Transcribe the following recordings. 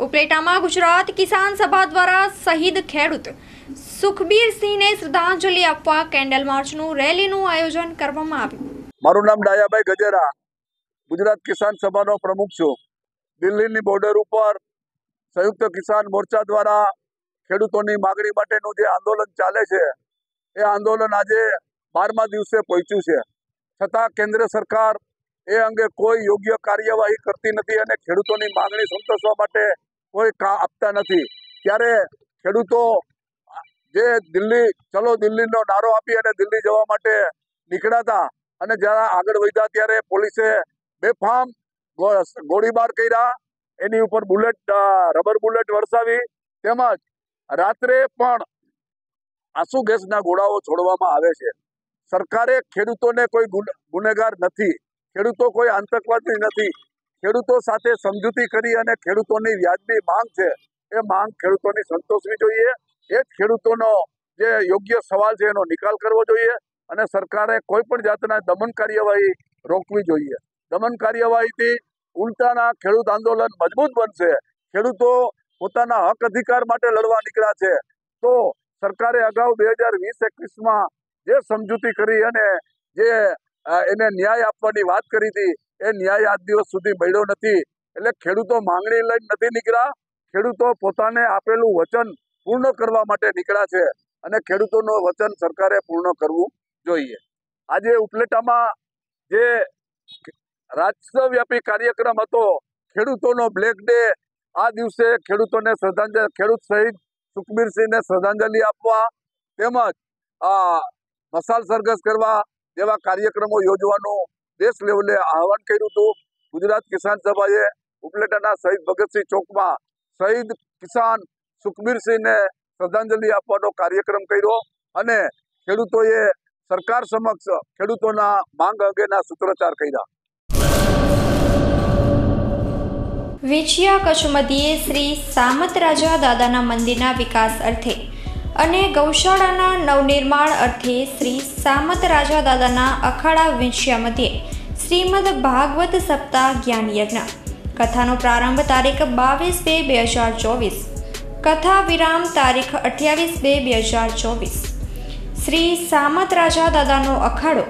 ઉપલેટામાં ગુજરાત કિસાન સભા દ્વારા શહીદ ખેડૂત સુખબીરસિંહને શ્રદ્ધાંજલિ આપવા કેન્ડલ માર્ચનું રેલીનું આયોજન કરવામાં આવ્યું। મારું નામ ડાયાભાઈ ગજેરા, ગુજરાત કિસાન સભાનો પ્રમુખ છું। દિલ્હીની બોર્ડર ઉપર સંયુક્ત કિસાન મોરચા દ્વારા ખેડૂતોની માંગણી માટેનું જે આંદોલન ચાલે છે એ આંદોલન આજે 12મા દિવસે પહોંચ્યું છે, છતાં કેન્દ્ર સરકાર એ અંગે કોઈ યોગ્ય કાર્યવાહી કરતી નથી અને ખેડૂતોની માંગણી સંતોષવા માટે કોઈ આપતા નથી। ત્યારે ખેડૂતો જે દિલ્હી ચલો દિલ્હીનો નારો આપી અને દિલ્હી જવા માટે નીકળ્યા હતા અને જ્યારે આગળ વધ્યા ત્યારે પોલીસે બેફામ ગોળીબાર કર્યા, એની ઉપર રબર બુલેટ વરસાવી, તેમજ રાત્રે પણ આંસુ ગેસના ગોળાઓ છોડવામાં આવે છે। સરકારે ખેડૂતોને કોઈ ગુનેગાર નથી, ખેડૂતો કોઈ આતંકવાદી નથી, ખેડૂતો સાથે સમજૂતી કરી અને ખેડૂતોની વ્યાજબી માંગ છે એ માંગ ખેડૂતોની સંતોષવી જોઈએ। એ જ ખેડૂતોનો જે યોગ્ય સવાલ છે એનો નિકાલ કરવો જોઈએ અને સરકારે કોઈ પણ જાતના દમન કાર્યવાહી રોકવી જોઈએ। દમન કાર્યવાહીથી ઉલટાના ખેડૂત આંદોલન મજબૂત બનશે। ખેડૂતો પોતાના હક અધિકાર માટે લડવા નીકળ્યા છે, તો સરકારે અગાઉ 2020-21માં જે સમજૂતી કરી અને જે એને ન્યાય આપવાની વાત કરી હતી એ ન્યાય આજ દિવસ સુધી મળ્યો નથી। એટલે ખેડૂતો માંગણી લઈને નથી નીકળ્યા, ખેડૂતો પોતાને આપેલું વચન પૂર્ણ કરવા માટે નીકળ્યા છે અને ખેડૂતોનું વચન સરકારે પૂર્ણ કરવું જોઈએ। આજે ઉપલેટામાં જે રાષ્ટ્રવ્યાપી કાર્યક્રમ હતો ખેડૂતોનો બ્લેક ડે, આ દિવસે ખેડૂતોને શ્રદ્ધાંજલિ, ખેડૂત શહીદ સુખબીરસિંહને શ્રદ્ધાંજલિ આપવા તેમજ મશાલ સરઘસ કરવા જેવા કાર્યક્રમો યોજવાનું દેશ લેવલે આહવાન કર્યું હતું। ગુજરાત કિસાન સભાએ ઉપલેટાના શહીદ ભગતસિંહ ચોકમાં શહીદ કિસાન સુખબીરસિંહને શ્રદ્ધાંજલિ આપવાનો કાર્યક્રમ કર્યો અને ખેડૂતોએ સરકાર સમક્ષ ખેડૂતોના માંગ અંગેના સૂત્રોચ્ચાર કર્યા। વેચિયા કચ્છ મધ્યે શ્રી સામત રાજા દાદાના મંદિરના વિકાસ અર્થે અને ગૌશાળાના નવનિર્માણ અર્થે શ્રી સામત રાજા દાદાના અખાડા વેચિયા મધ્યે શ્રીમદ ભાગવત સપ્તાહ જ્ઞાન યજ્ઞ કથાનો પ્રારંભ તારીખ 22/2/2024, કથા વિરામ તારીખ 28/2/2024। શ્રી સામત રાજા દાદાનો અખાડો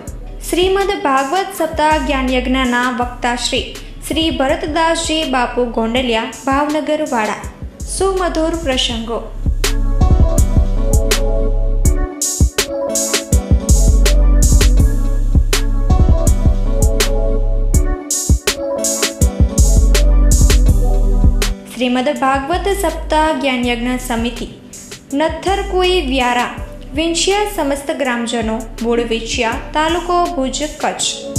શ્રીમદ ભાગવત સપ્તાહ જ્ઞાન યજ્ઞના વક્તા શ્રી ભરતદાસજી બાપુ ગોંડલિયા, ભાવનગર વાળા। સુમધુર પ્રસંગો। શ્રીમદ ભાગવત સપ્તાહ જ્ઞાન યજ્ઞ સમિતિ નથરકુઈ વ્યારા, વેચિયા સમસ્ત ગ્રામજનો, મૂળ વેચિયા, તાલુકો ભુજ, કચ્છ।